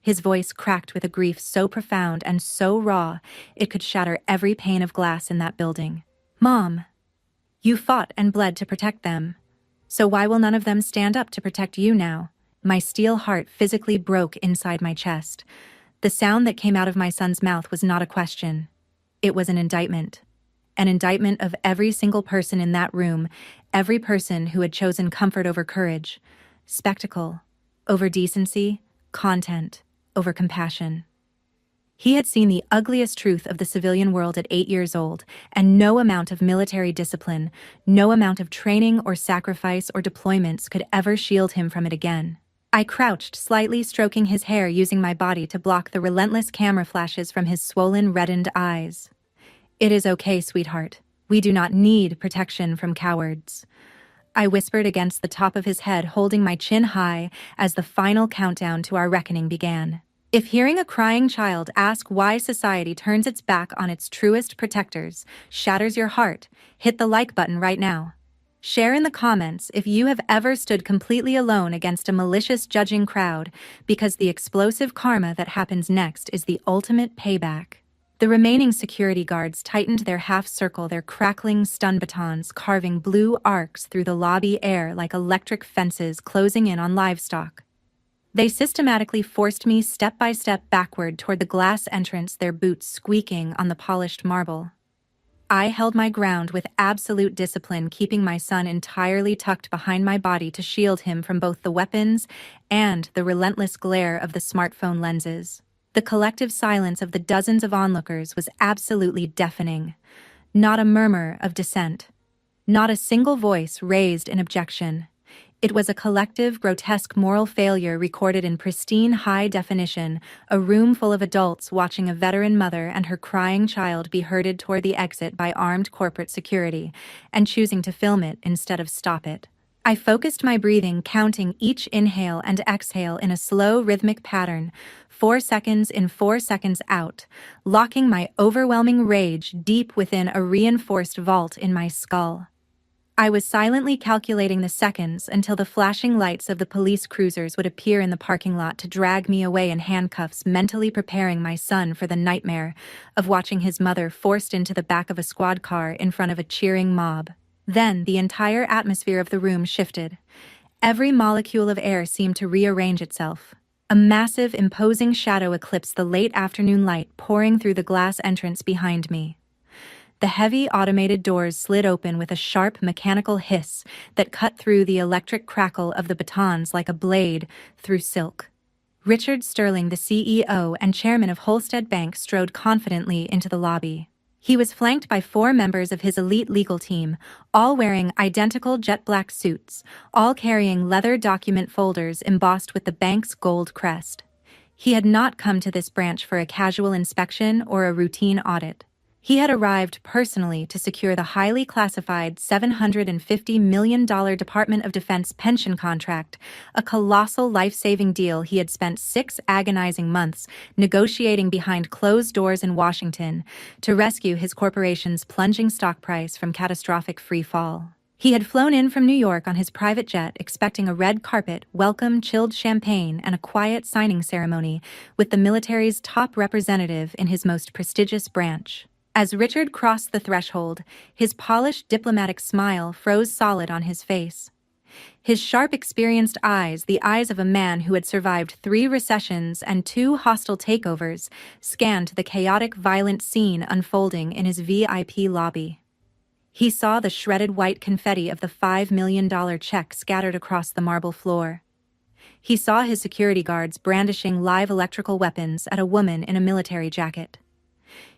His voice cracked with a grief so profound and so raw, it could shatter every pane of glass in that building. "Mom, you fought and bled to protect them. So why will none of them stand up to protect you now?" My steel heart physically broke inside my chest. The sound that came out of my son's mouth was not a question. It was an indictment. An indictment of every single person in that room, every person who had chosen comfort over courage, spectacle over decency, content over compassion. He had seen the ugliest truth of the civilian world at 8 years old, and no amount of military discipline, no amount of training or sacrifice or deployments could ever shield him from it again. I crouched, slightly stroking his hair, using my body to block the relentless camera flashes from his swollen, reddened eyes. "It is okay, sweetheart. We do not need protection from cowards." I whispered against the top of his head, holding my chin high as the final countdown to our reckoning began. If hearing a crying child ask why society turns its back on its truest protectors shatters your heart, hit the like button right now. Share in the comments if you have ever stood completely alone against a malicious judging crowd, because the explosive karma that happens next is the ultimate payback. The remaining security guards tightened their half-circle, their crackling stun batons carving blue arcs through the lobby air like electric fences closing in on livestock. They systematically forced me step by step backward toward the glass entrance, their boots squeaking on the polished marble. I held my ground with absolute discipline, keeping my son entirely tucked behind my body to shield him from both the weapons and the relentless glare of the smartphone lenses. The collective silence of the dozens of onlookers was absolutely deafening. Not a murmur of dissent. Not a single voice raised in objection. It was a collective, grotesque moral failure recorded in pristine high definition, a room full of adults watching a veteran mother and her crying child be herded toward the exit by armed corporate security, and choosing to film it instead of stop it. I focused my breathing, counting each inhale and exhale in a slow, rhythmic pattern, 4 seconds in, 4 seconds out, locking my overwhelming rage deep within a reinforced vault in my skull. I was silently calculating the seconds until the flashing lights of the police cruisers would appear in the parking lot to drag me away in handcuffs, mentally preparing my son for the nightmare of watching his mother forced into the back of a squad car in front of a cheering mob. Then the entire atmosphere of the room shifted. Every molecule of air seemed to rearrange itself. A massive, imposing shadow eclipsed the late afternoon light pouring through the glass entrance behind me. The heavy automated doors slid open with a sharp mechanical hiss that cut through the electric crackle of the batons like a blade through silk. Richard Sterling, the CEO and chairman of Holstead Bank, strode confidently into the lobby. He was flanked by 4 members of his elite legal team, all wearing identical jet black suits, all carrying leather document folders embossed with the bank's gold crest. He had not come to this branch for a casual inspection or a routine audit. He had arrived personally to secure the highly classified $750 million Department of Defense pension contract, a colossal life-saving deal he had spent 6 agonizing months negotiating behind closed doors in Washington to rescue his corporation's plunging stock price from catastrophic free fall. He had flown in from New York on his private jet, expecting a red carpet, welcome, chilled champagne, and a quiet signing ceremony with the military's top representative in his most prestigious branch. As Richard crossed the threshold, his polished diplomatic smile froze solid on his face. His sharp, experienced eyes, the eyes of a man who had survived 3 recessions and 2 hostile takeovers, scanned the chaotic, violent scene unfolding in his VIP lobby. He saw the shredded white confetti of the $5 million check scattered across the marble floor. He saw his security guards brandishing live electrical weapons at a woman in a military jacket.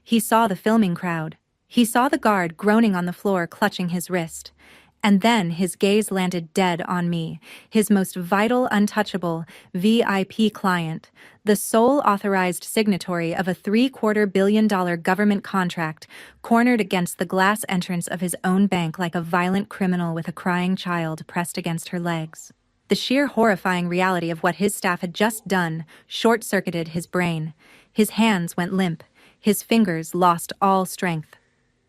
He saw the filming crowd. He saw the guard groaning on the floor, clutching his wrist. And then his gaze landed dead on me, his most vital, untouchable VIP client, the sole authorized signatory of a $750 million government contract, cornered against the glass entrance of his own bank like a violent criminal with a crying child pressed against her legs. The sheer horrifying reality of what his staff had just done short-circuited his brain. His hands went limp. His fingers lost all strength.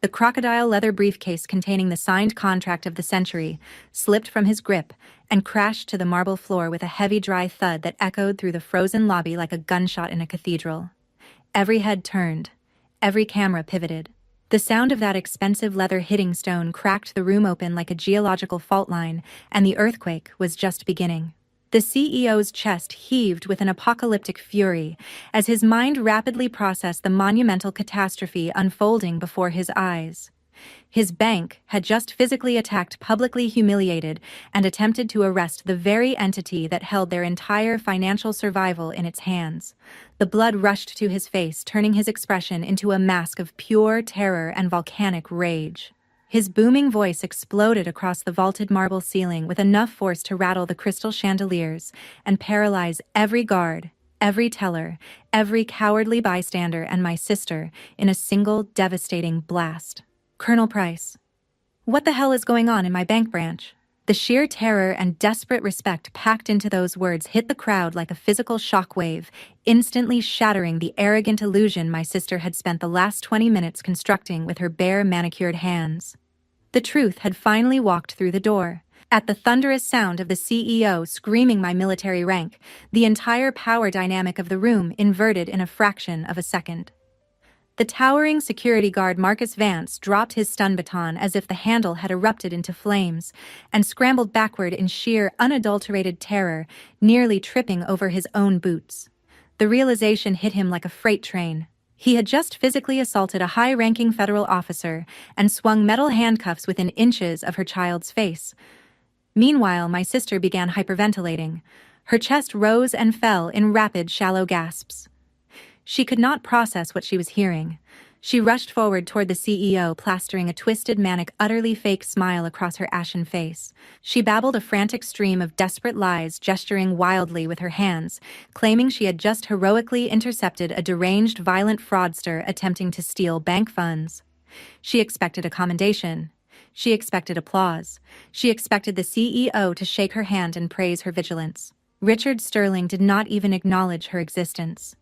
The crocodile leather briefcase containing the signed contract of the century slipped from his grip and crashed to the marble floor with a heavy, dry thud that echoed through the frozen lobby like a gunshot in a cathedral. Every head turned. Every camera pivoted. The sound of that expensive leather hitting stone cracked the room open like a geological fault line, and the earthquake was just beginning. The CEO's chest heaved with an apocalyptic fury as his mind rapidly processed the monumental catastrophe unfolding before his eyes. His bank had just physically attacked, publicly humiliated, and attempted to arrest the very entity that held their entire financial survival in its hands. The blood rushed to his face, turning his expression into a mask of pure terror and volcanic rage. His booming voice exploded across the vaulted marble ceiling with enough force to rattle the crystal chandeliers and paralyze every guard, every teller, every cowardly bystander, and my sister in a single devastating blast. "Colonel Price, what the hell is going on in my bank branch?" The sheer terror and desperate respect packed into those words hit the crowd like a physical shockwave, instantly shattering the arrogant illusion my sister had spent the last 20 minutes constructing with her bare, manicured hands. The truth had finally walked through the door. At the thunderous sound of the CEO screaming my military rank, the entire power dynamic of the room inverted in a fraction of a second. The towering security guard Marcus Vance dropped his stun baton as if the handle had erupted into flames and scrambled backward in sheer, unadulterated terror, nearly tripping over his own boots. The realization hit him like a freight train. He had just physically assaulted a high-ranking federal officer and swung metal handcuffs within inches of her child's face. Meanwhile, my sister began hyperventilating. Her chest rose and fell in rapid, shallow gasps. She could not process what she was hearing. She rushed forward toward the CEO, plastering a twisted, manic, utterly fake smile across her ashen face. She babbled a frantic stream of desperate lies, gesturing wildly with her hands, claiming she had just heroically intercepted a deranged, violent fraudster attempting to steal bank funds. She expected a commendation. She expected applause. She expected the CEO to shake her hand and praise her vigilance. Richard Sterling did not even acknowledge her existence.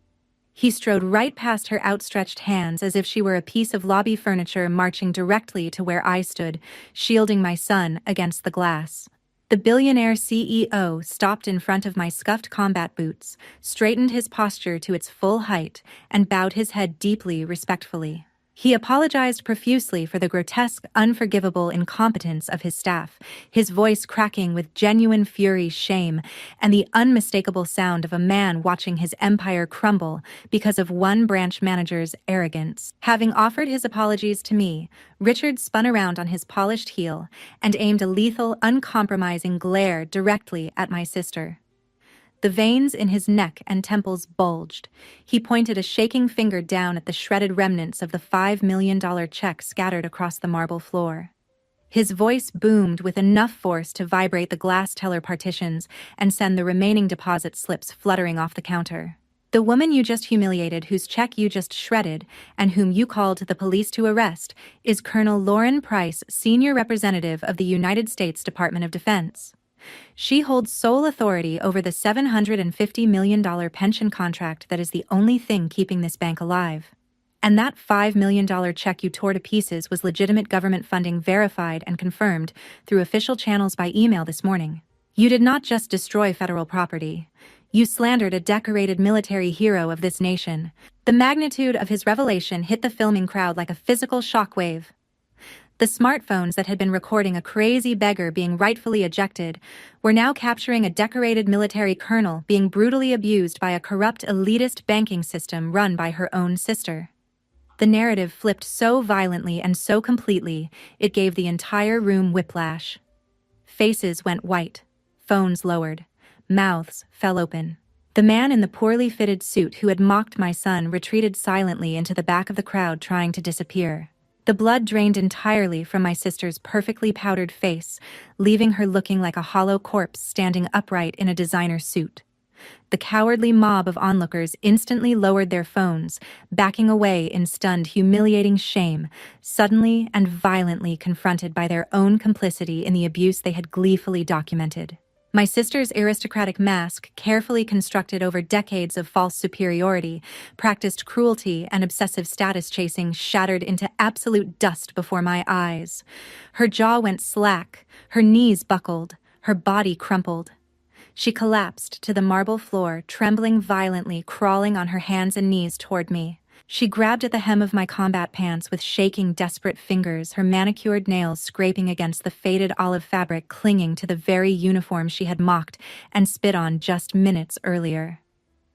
He strode right past her outstretched hands as if she were a piece of lobby furniture marching directly to where I stood, shielding my son against the glass. The billionaire CEO stopped in front of my scuffed combat boots, straightened his posture to its full height, and bowed his head deeply, respectfully. He apologized profusely for the grotesque, unforgivable incompetence of his staff, his voice cracking with genuine fury, shame, and the unmistakable sound of a man watching his empire crumble because of one branch manager's arrogance. Having offered his apologies to me, Richard spun around on his polished heel and aimed a lethal, uncompromising glare directly at my sister. The veins in his neck and temples bulged. He pointed a shaking finger down at the shredded remnants of the $5 million check scattered across the marble floor. His voice boomed with enough force to vibrate the glass teller partitions and send the remaining deposit slips fluttering off the counter. The woman you just humiliated, whose check you just shredded, and whom you called the police to arrest, is Colonel Lauren Price, Senior Representative of the United States Department of Defense. She holds sole authority over the $750 million pension contract that is the only thing keeping this bank alive. And that $5 million check you tore to pieces was legitimate government funding, verified and confirmed through official channels by email this morning. You did not just destroy federal property. You slandered a decorated military hero of this nation. The magnitude of his revelation hit the filming crowd like a physical shockwave. The smartphones that had been recording a crazy beggar being rightfully ejected were now capturing a decorated military colonel being brutally abused by a corrupt elitist banking system run by her own sister. The narrative flipped so violently and so completely, it gave the entire room whiplash. Faces went white, phones lowered, mouths fell open. The man in the poorly fitted suit who had mocked my son retreated silently into the back of the crowd, trying to disappear. The blood drained entirely from my sister's perfectly powdered face, leaving her looking like a hollow corpse standing upright in a designer suit. The cowardly mob of onlookers instantly lowered their phones, backing away in stunned, humiliating shame, suddenly and violently confronted by their own complicity in the abuse they had gleefully documented. My sister's aristocratic mask, carefully constructed over decades of false superiority, practiced cruelty and obsessive status chasing, shattered into absolute dust before my eyes. Her jaw went slack, her knees buckled, her body crumpled. She collapsed to the marble floor, trembling violently, crawling on her hands and knees toward me. She grabbed at the hem of my combat pants with shaking, desperate fingers, her manicured nails scraping against the faded olive fabric clinging to the very uniform she had mocked and spit on just minutes earlier.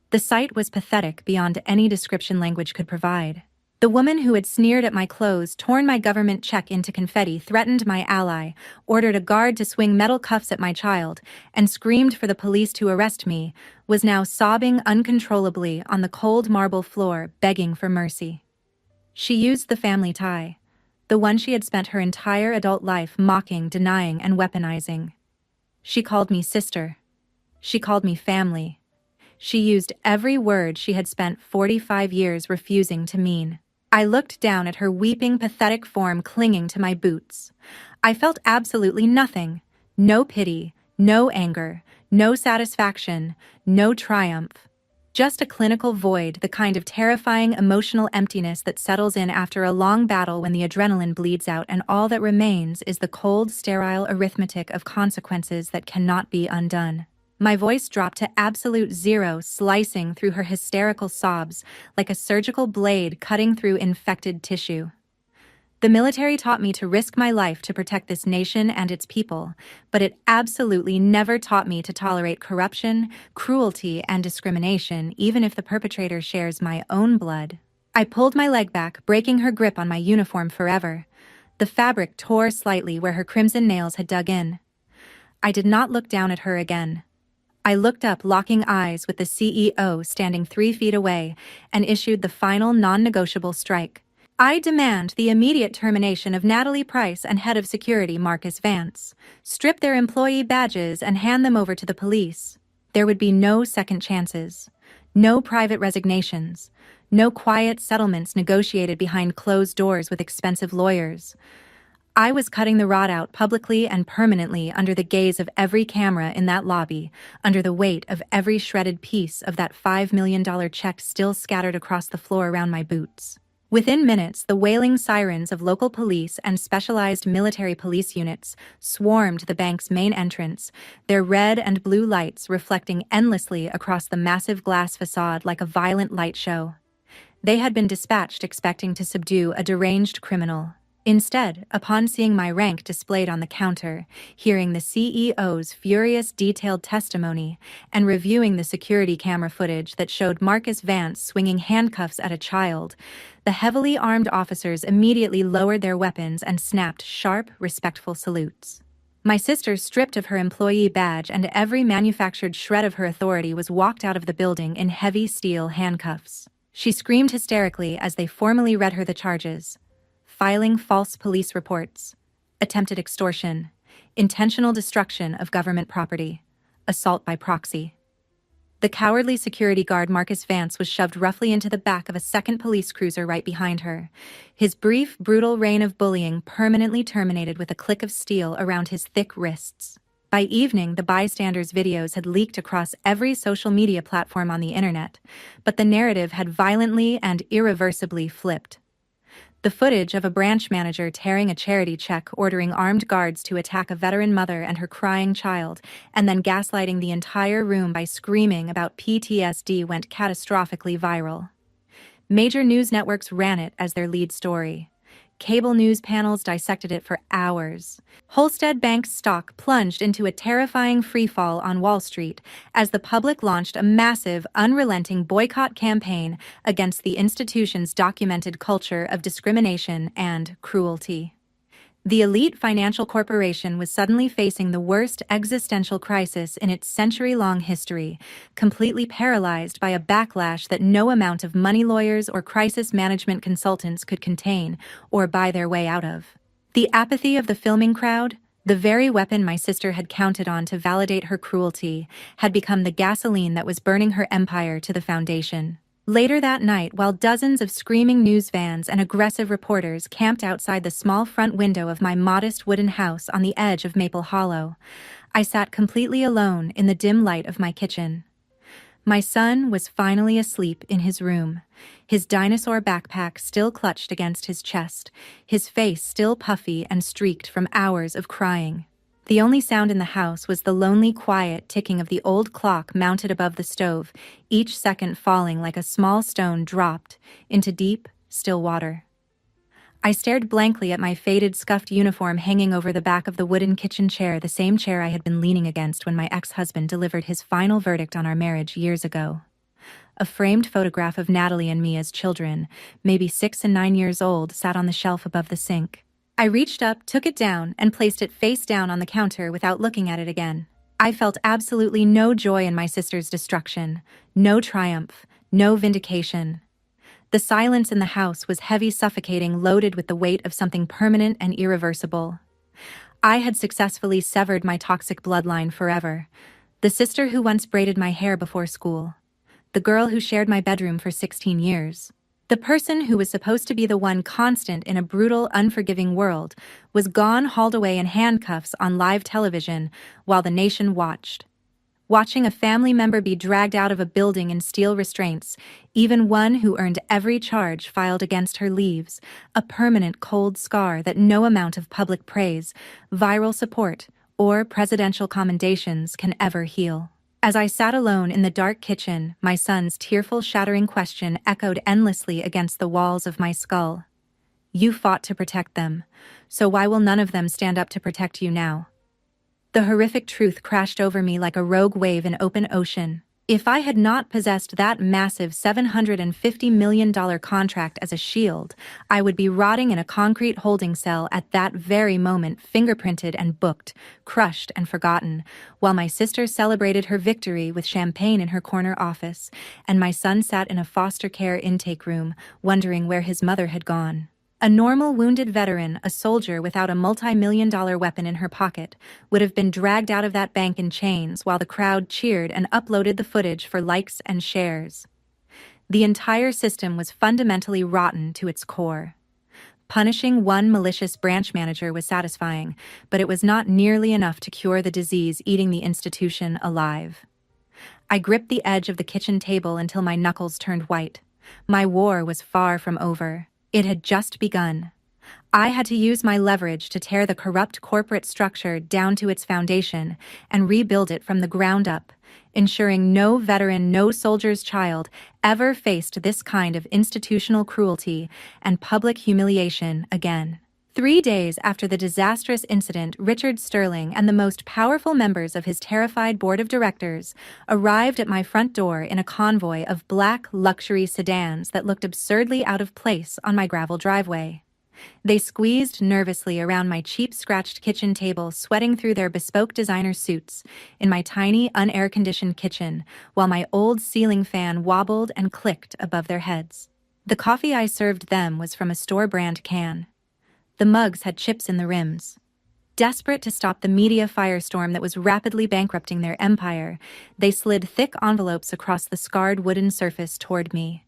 The sight was pathetic beyond any description language could provide. The woman who had sneered at my clothes, torn my government check into confetti, threatened my ally, ordered a guard to swing metal cuffs at my child, and screamed for the police to arrest me, was now sobbing uncontrollably on the cold marble floor, begging for mercy. She used the family tie, the one she had spent her entire adult life mocking, denying, and weaponizing. She called me sister. She called me family. She used every word she had spent 45 years refusing to mean. I looked down at her weeping, pathetic form clinging to my boots. I felt absolutely nothing. No pity, no anger, no satisfaction, no triumph. Just a clinical void, the kind of terrifying emotional emptiness that settles in after a long battle when the adrenaline bleeds out and all that remains is the cold, sterile arithmetic of consequences that cannot be undone. My voice dropped to absolute zero, slicing through her hysterical sobs like a surgical blade cutting through infected tissue. The military taught me to risk my life to protect this nation and its people, but it absolutely never taught me to tolerate corruption, cruelty, and discrimination, even if the perpetrator shares my own blood. I pulled my leg back, breaking her grip on my uniform forever. The fabric tore slightly where her crimson nails had dug in. I did not look down at her again. I looked up, locking eyes with the CEO standing 3 feet away, and issued the final non-negotiable strike. I demand the immediate termination of Natalie Price and Head of Security Marcus Vance. Strip their employee badges and hand them over to the police. There would be no second chances, no private resignations, no quiet settlements negotiated behind closed doors with expensive lawyers. I was cutting the rod out publicly and permanently under the gaze of every camera in that lobby, under the weight of every shredded piece of that $5 million check still scattered across the floor around my boots. Within minutes, the wailing sirens of local police and specialized military police units swarmed the bank's main entrance, their red and blue lights reflecting endlessly across the massive glass facade like a violent light show. They had been dispatched expecting to subdue a deranged criminal. Instead, upon seeing my rank displayed on the counter, hearing the CEO's furious detailed testimony, and reviewing the security camera footage that showed Marcus Vance swinging handcuffs at a child, the heavily armed officers immediately lowered their weapons and snapped sharp, respectful salutes. My sister, stripped of her employee badge and every manufactured shred of her authority, was walked out of the building in heavy steel handcuffs. She screamed hysterically as they formally read her the charges: filing false police reports, attempted extortion, intentional destruction of government property, assault by proxy. The cowardly security guard Marcus Vance was shoved roughly into the back of a second police cruiser right behind her. His brief, brutal reign of bullying permanently terminated with a click of steel around his thick wrists. By evening, the bystanders' videos had leaked across every social media platform on the internet, but the narrative had violently and irreversibly flipped. The footage of a branch manager tearing a charity check, ordering armed guards to attack a veteran mother and her crying child, and then gaslighting the entire room by screaming about PTSD went catastrophically viral. Major news networks ran it as their lead story. Cable news panels dissected it for hours. Holstead Bank's stock plunged into a terrifying freefall on Wall Street as the public launched a massive, unrelenting boycott campaign against the institution's documented culture of discrimination and cruelty. The elite financial corporation was suddenly facing the worst existential crisis in its century-long history, completely paralyzed by a backlash that no amount of money lawyers or crisis management consultants could contain or buy their way out of. The apathy of the filming crowd, the very weapon my sister had counted on to validate her cruelty, had become the gasoline that was burning her empire to the foundation. Later that night, while dozens of screaming news vans and aggressive reporters camped outside the small front window of my modest wooden house on the edge of Maple Hollow, I sat completely alone in the dim light of my kitchen. My son was finally asleep in his room, his dinosaur backpack still clutched against his chest, his face still puffy and streaked from hours of crying. The only sound in the house was the lonely, quiet ticking of the old clock mounted above the stove, each second falling like a small stone dropped into deep, still water. I stared blankly at my faded, scuffed uniform hanging over the back of the wooden kitchen chair, the same chair I had been leaning against when my ex-husband delivered his final verdict on our marriage years ago. A framed photograph of Natalie and me as children, maybe 6 and 9 years old, sat on the shelf above the sink. I reached up, took it down, and placed it face down on the counter without looking at it again. I felt absolutely no joy in my sister's destruction, no triumph, no vindication. The silence in the house was heavy, suffocating, loaded with the weight of something permanent and irreversible. I had successfully severed my toxic bloodline forever. The sister who once braided my hair before school. The girl who shared my bedroom for 16 years. The person who was supposed to be the one constant in a brutal, unforgiving world was gone, hauled away in handcuffs on live television while the nation watched. Watching a family member be dragged out of a building in steel restraints, even one who earned every charge filed against her, leaves a permanent cold scar that no amount of public praise, viral support, or presidential commendations can ever heal. As I sat alone in the dark kitchen, my son's tearful, shattering question echoed endlessly against the walls of my skull. You fought to protect them, so why will none of them stand up to protect you now? The horrific truth crashed over me like a rogue wave in open ocean. If I had not possessed that massive $750 million contract as a shield, I would be rotting in a concrete holding cell at that very moment, fingerprinted and booked, crushed and forgotten, while my sister celebrated her victory with champagne in her corner office, and my son sat in a foster care intake room, wondering where his mother had gone. A normal wounded veteran, a soldier without a multi-million-dollar weapon in her pocket, would have been dragged out of that bank in chains while the crowd cheered and uploaded the footage for likes and shares. The entire system was fundamentally rotten to its core. Punishing one malicious branch manager was satisfying, but it was not nearly enough to cure the disease eating the institution alive. I gripped the edge of the kitchen table until my knuckles turned white. My war was far from over. It had just begun. I had to use my leverage to tear the corrupt corporate structure down to its foundation and rebuild it from the ground up, ensuring no veteran, no soldier's child ever faced this kind of institutional cruelty and public humiliation again. 3 days after the disastrous incident, Richard Sterling and the most powerful members of his terrified board of directors arrived at my front door in a convoy of black luxury sedans that looked absurdly out of place on my gravel driveway. They squeezed nervously around my cheap scratched kitchen table, sweating through their bespoke designer suits in my tiny, unair-conditioned kitchen, while my old ceiling fan wobbled and clicked above their heads. The coffee I served them was from a store-brand can. The mugs had chips in the rims. Desperate to stop the media firestorm that was rapidly bankrupting their empire, they slid thick envelopes across the scarred wooden surface toward me.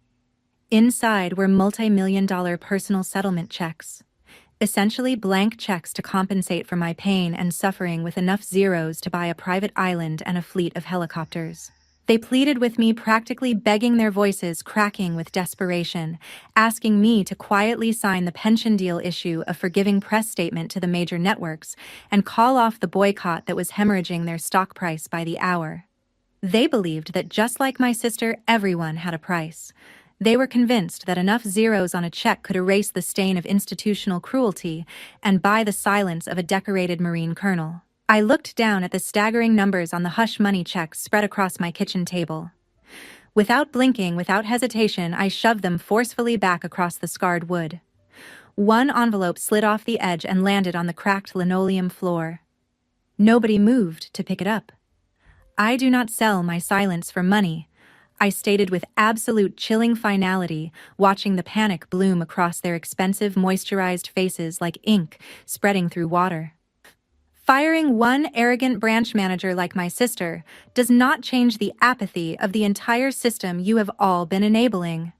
Inside were multi-million-dollar personal settlement checks, essentially blank checks to compensate for my pain and suffering with enough zeros to buy a private island and a fleet of helicopters. They pleaded with me, practically begging, their voices cracking with desperation, asking me to quietly sign the pension deal, issue a forgiving press statement to the major networks, and call off the boycott that was hemorrhaging their stock price by the hour. They believed that just like my sister, everyone had a price. They were convinced that enough zeros on a check could erase the stain of institutional cruelty and buy the silence of a decorated Marine colonel. I looked down at the staggering numbers on the hush money checks spread across my kitchen table. Without blinking, without hesitation, I shoved them forcefully back across the scarred wood. One envelope slid off the edge and landed on the cracked linoleum floor. Nobody moved to pick it up. "I do not sell my silence for money," I stated with absolute chilling finality, watching the panic bloom across their expensive, moisturized faces like ink spreading through water. Firing one arrogant branch manager like my sister does not change the apathy of the entire system you have all been enabling.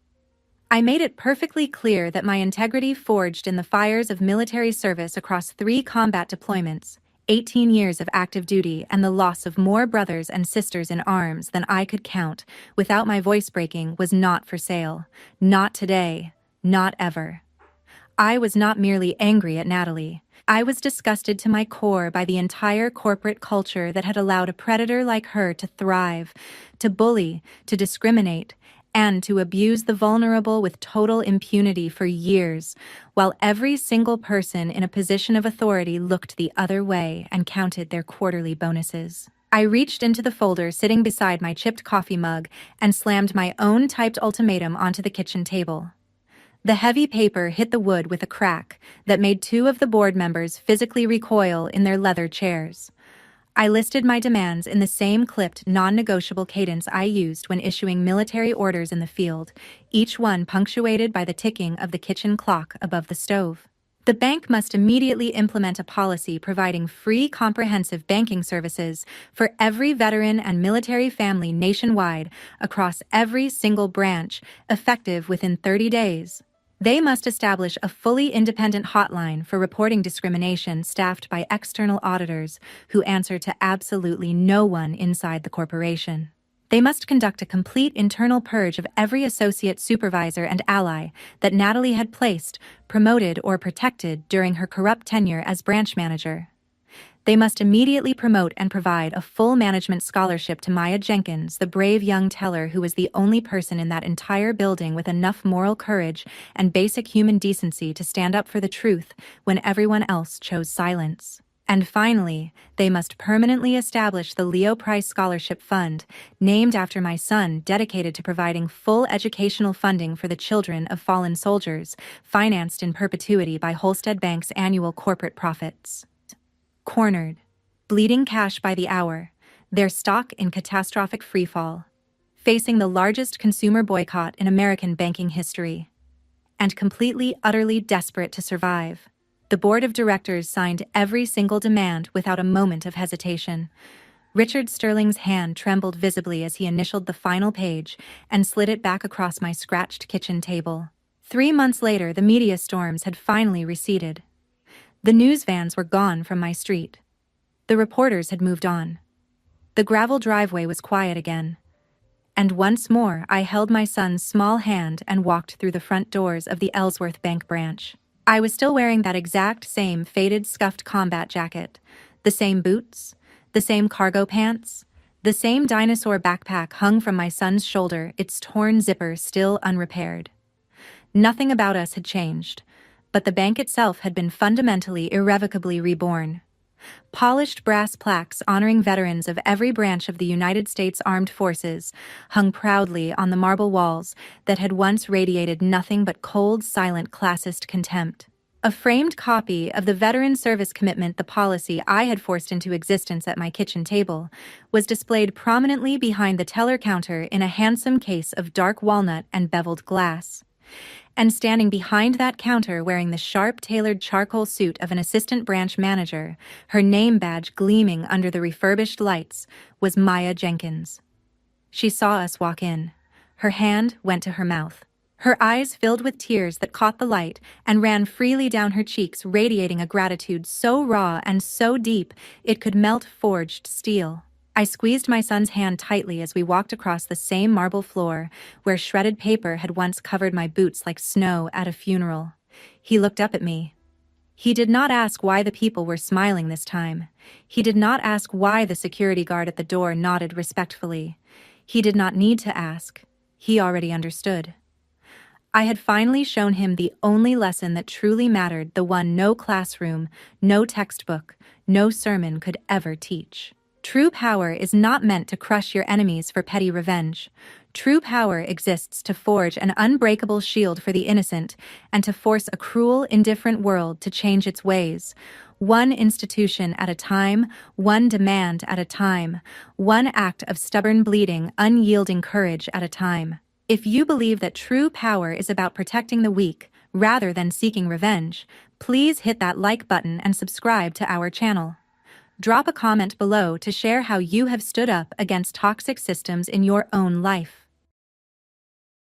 I made it perfectly clear that my integrity, forged in the fires of military service across 3 combat deployments, 18 years of active duty, and the loss of more brothers and sisters in arms than I could count, without my voice breaking, was not for sale. Not today. Not ever. I was not merely angry at Natalie. I was disgusted to my core by the entire corporate culture that had allowed a predator like her to thrive, to bully, to discriminate, and to abuse the vulnerable with total impunity for years, while every single person in a position of authority looked the other way and counted their quarterly bonuses. I reached into the folder sitting beside my chipped coffee mug and slammed my own typed ultimatum onto the kitchen table. The heavy paper hit the wood with a crack that made 2 of the board members physically recoil in their leather chairs. I listed my demands in the same clipped, non-negotiable cadence I used when issuing military orders in the field, each one punctuated by the ticking of the kitchen clock above the stove. The bank must immediately implement a policy providing free comprehensive banking services for every veteran and military family nationwide across every single branch, effective within 30 days. They must establish a fully independent hotline for reporting discrimination, staffed by external auditors who answer to absolutely no one inside the corporation. They must conduct a complete internal purge of every associate, supervisor, and ally that Natalie had placed, promoted, or protected during her corrupt tenure as branch manager. They must immediately promote and provide a full management scholarship to Maya Jenkins, the brave young teller who was the only person in that entire building with enough moral courage and basic human decency to stand up for the truth when everyone else chose silence. And finally, they must permanently establish the Leo Price Scholarship Fund, named after my son, dedicated to providing full educational funding for the children of fallen soldiers, financed in perpetuity by Holstead Bank's annual corporate profits. Cornered, bleeding cash by the hour, their stock in catastrophic freefall, facing the largest consumer boycott in American banking history, and completely, utterly desperate to survive, the board of directors signed every single demand without a moment of hesitation. Richard Sterling's hand trembled visibly as he initialed the final page and slid it back across my scratched kitchen table. 3 months later, the media storms had finally receded. The news vans were gone from my street. The reporters had moved on. The gravel driveway was quiet again. And once more, I held my son's small hand and walked through the front doors of the Ellsworth Bank branch. I was still wearing that exact same faded, scuffed combat jacket, the same boots, the same cargo pants, the same dinosaur backpack hung from my son's shoulder, its torn zipper still unrepaired. Nothing about us had changed, but the bank itself had been fundamentally, irrevocably reborn. Polished brass plaques honoring veterans of every branch of the United States Armed Forces hung proudly on the marble walls that had once radiated nothing but cold, silent, classist contempt. A framed copy of the Veteran Service Commitment, the policy I had forced into existence at my kitchen table, was displayed prominently behind the teller counter in a handsome case of dark walnut and beveled glass. And standing behind that counter wearing the sharp, tailored charcoal suit of an assistant branch manager, her name badge gleaming under the refurbished lights, was Maya Jenkins. She saw us walk in. Her hand went to her mouth. Her eyes filled with tears that caught the light and ran freely down her cheeks, radiating a gratitude so raw and so deep it could melt forged steel. I squeezed my son's hand tightly as we walked across the same marble floor where shredded paper had once covered my boots like snow at a funeral. He looked up at me. He did not ask why the people were smiling this time. He did not ask why the security guard at the door nodded respectfully. He did not need to ask. He already understood. I had finally shown him the only lesson that truly mattered, the one no classroom, no textbook, no sermon could ever teach. True power is not meant to crush your enemies for petty revenge. True power exists to forge an unbreakable shield for the innocent and to force a cruel, indifferent world to change its ways. One institution at a time, one demand at a time, one act of stubborn, bleeding, unyielding courage at a time. If you believe that true power is about protecting the weak rather than seeking revenge, please hit that like button and subscribe to our channel. Drop a comment below to share how you have stood up against toxic systems in your own life.